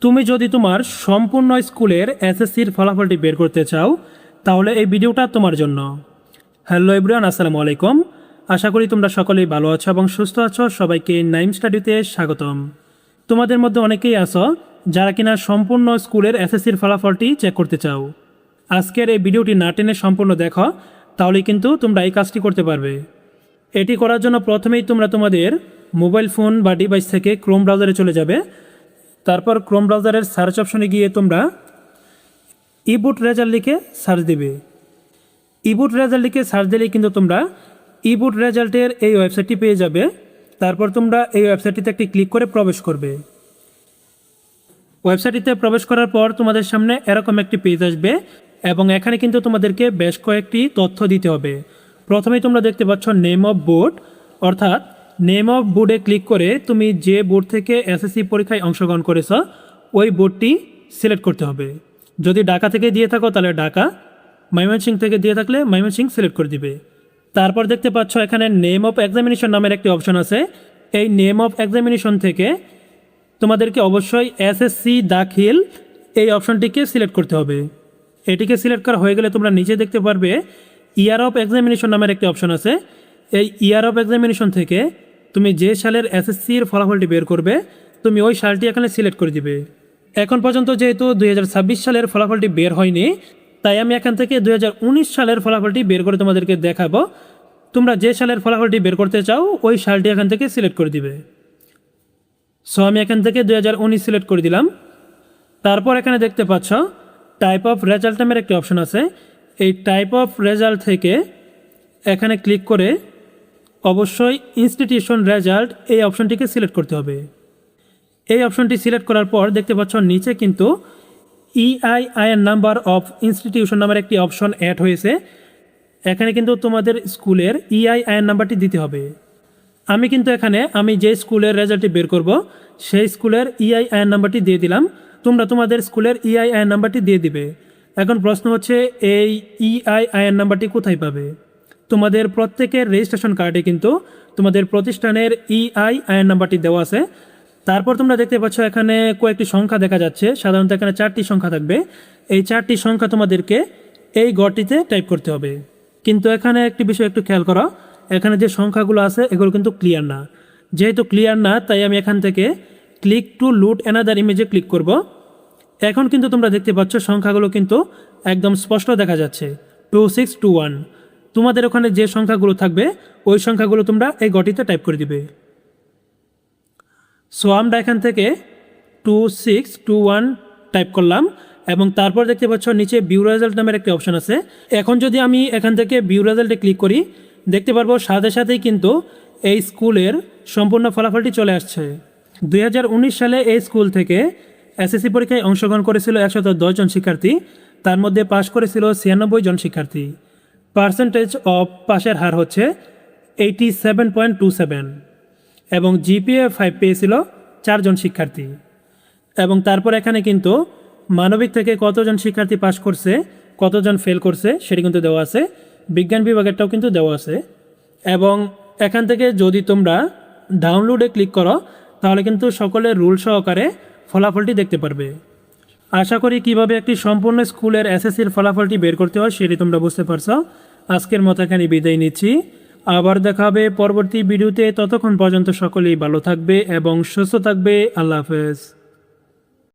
তুমি যদি তোমার সম্পূর্ণ স্কুলের এসএসসির ফলাফলটি বের করতে চাও তাহলে এই ভিডিওটা তোমার জন্য। হ্যালো এভরিওয়ান, আসসালামু আলাইকুম। আশা করি তোমরা সকলেই ভালো আছো এবং সুস্থ আছো। সবাইকে নাইম স্টাডিতে স্বাগতম। তোমাদের মধ্যে অনেকেই আছো যারা কিনা সম্পূর্ণ স্কুলের এসএসসির ফলাফলটি চেক করতে চাও। আজকের এই ভিডিওটি না টেনে সম্পূর্ণ দেখো, তাহলেই কিন্তু তোমরা এই কাজটি করতে পারবে। এটি করার জন্য প্রথমেই তোমরা তোমাদের মোবাইল ফোন বা ডিভাইস থেকে ক্রোম ব্রাউজারে চলে যাবে। তারপর ক্রোম ব্রাউজারের সার্চ অপশনে গিয়ে তোমরা ইবুট রেজাল্ট লিখে সার্চ দিবে। ইবুট রেজাল্ট লিখে সার্চ দিলেই কিন্তু তোমরা ইবুট রেজাল্টের এই ওয়েবসাইটটি পেয়ে যাবে। তারপর তোমরা এই ওয়েবসাইটটিতে একটি ক্লিক করে প্রবেশ করবে। ওয়েবসাইটটিতে প্রবেশ করার পর তোমাদের সামনে এরকম একটি পেজ আসবে এবং এখানে কিন্তু তোমাদেরকে বেশ কয়েকটি তথ্য দিতে হবে। প্রথমেই তোমরা দেখতে পাচ্ছ নেম অফ বোর্ড, অর্থাৎ নেম অফ বোর্ডে ক্লিক করে তুমি যে বোর্ড থেকে এসএসসি পরীক্ষায় অংশগ্রহণ করেছ ওই বোর্ডটি সিলেক্ট করতে হবে। যদি ঢাকা থেকে দিয়ে থাকো তাহলে ঢাকা, ময়মনসিংহ থেকে দিয়ে থাকলে ময়মনসিংহ সিলেক্ট করে দিবে। তারপর দেখতে পাচ্ছ এখানে নেম অফ এক্সামিনেশন নামের একটি অপশন আছে। এই নেম অফ এক্সামিনেশন থেকে তোমাদেরকে অবশ্যই এসএসসি দাখিল এই অপশনটিকে সিলেক্ট করতে হবে। এটিকে সিলেক্ট করা হয়ে গেলে তোমরা নিচে দেখতে পারবে ইয়ার অফ এক্সামিনেশন নামের একটি অপশন আছে। এই ইয়ার অফ এক্সামিনেশন থেকে তুমি যে সালের এসএসসির ফলাফলটি বের করবে তুমি ওই সালটি এখানে সিলেক্ট করে দিবে। এখন পর্যন্ত যেহেতু 2026 সালের ফলাফলটি বের হয়নি, তাই আমি এখান থেকে 2019 সালের ফলাফলটি বের করে তোমাদেরকে দেখাবো। তোমরা যে সালের ফলাফলটি বের করতে চাও ওই সালটি এখান থেকে সিলেক্ট করে দিবে। সো আমি এখান থেকে 2019 সিলেক্ট করে দিলাম। তারপর এখানে দেখতে পাচ্ছ টাইপ অফ রেজাল্ট নামের একটি অপশন আছে। এই টাইপ অফ রেজাল্ট থেকে এখানে ক্লিক করে অবশ্যই ইনস্টিটিউশন রেজাল্ট এই অপশনটিকে সিলেক্ট করতে হবে। এই অপশনটি সিলেক্ট করার পর দেখতে পাচ্ছ নিচে কিন্তু ইআইআইএন নাম্বার অফ ইনস্টিটিউশন নামের একটি অপশন অ্যাড হয়েছে। এখানে কিন্তু তোমাদের স্কুলের ইআইআইএন নাম্বারটি দিতে হবে। আমি কিন্তু এখানে আমি যে স্কুলের রেজাল্টটি বের করব সেই স্কুলের ইআইআইএন নাম্বারটি দিয়ে দিলাম। তোমরা তোমাদের স্কুলের ইআইআইএন নাম্বারটি দিয়ে দিবে। এখন প্রশ্ন হচ্ছে এই ইআইআইএন নাম্বারটি কোথায় পাবে? তোমাদের প্রত্যেকের রেজিস্ট্রেশন কার্ডে কিন্তু তোমাদের প্রতিষ্ঠানের ইআইআইএন নাম্বারটি দেওয়া আছে। তারপর তোমরা দেখতে পাচ্ছ এখানে কয়েকটি সংখ্যা দেখা যাচ্ছে। সাধারণত এখানে 4টি সংখ্যা থাকবে। এই 4টি সংখ্যা তোমাদেরকে এই ঘরটিতে টাইপ করতে হবে। কিন্তু এখানে একটি বিষয় একটু খেয়াল করো, এখানে যে সংখ্যাগুলো আছে এগুলো কিন্তু ক্লিয়ার না। যেহেতু ক্লিয়ার না তাই আমি এখান থেকে ক্লিক টু লুট অ্যানাদার ইমেজে ক্লিক করব। এখন কিন্তু তোমরা দেখতে পাচ্ছ সংখ্যাগুলো কিন্তু একদম স্পষ্ট দেখা যাচ্ছে 2621। তোমাদের ওখানে যে সংখ্যাগুলো থাকবে ওই সংখ্যাগুলো তোমরা এই ঘরটিতে টাইপ করে দিবে। সো আমরা এখান থেকে 2621 টাইপ করলাম এবং তারপর দেখতে পাচ্ছ নিচে ভিউ রেজাল্ট নামের একটি অপশন আছে। এখন যদি আমি এখান থেকে ভিউ রেজাল্টে ক্লিক করি দেখতে পারবো সাথে সাথেই কিন্তু এই স্কুলের সম্পূর্ণ ফলাফলটি চলে আসছে। 2019 সালে এই স্কুল থেকে এসএসসি পরীক্ষায় অংশগ্রহণ করেছিল 110 জন শিক্ষার্থী, তার মধ্যে পাশ করেছিল 96 জন শিক্ষার্থী। পার্সেন্টেজ অফ পাশের হার হচ্ছে 87.27 এবং জিপিএ 5 পেয়েছিল 4 জন শিক্ষার্থী। এবং তারপর এখানে কিন্তু মানবিক থেকে কতজন শিক্ষার্থী পাশ করছে, কতজন ফেল করছে সেটি কিন্তু দেওয়া আছে। বিজ্ঞান বিভাগেরটাও কিন্তু দেওয়া আছে। এবং এখান থেকে যদি তোমরা ডাউনলোডে ক্লিক করো তাহলে কিন্তু সকলের রুল সহকারে ফলাফলটি দেখতে পারবে। আশা করি কিভাবে একটি সম্পূর্ণ স্কুলের এসএসসির ফলাফলটি বের করতে হয় সেটি তোমরা বুঝতে পারছো। আজকের মতো এখানে বিদায় নিচ্ছি। আবার দেখা হবে পরবর্তী ভিডিওতে। ততক্ষণ পর্যন্ত সকলেই ভালো থাকবে এবং সুস্থ থাকবে। আল্লাহ হাফেজ।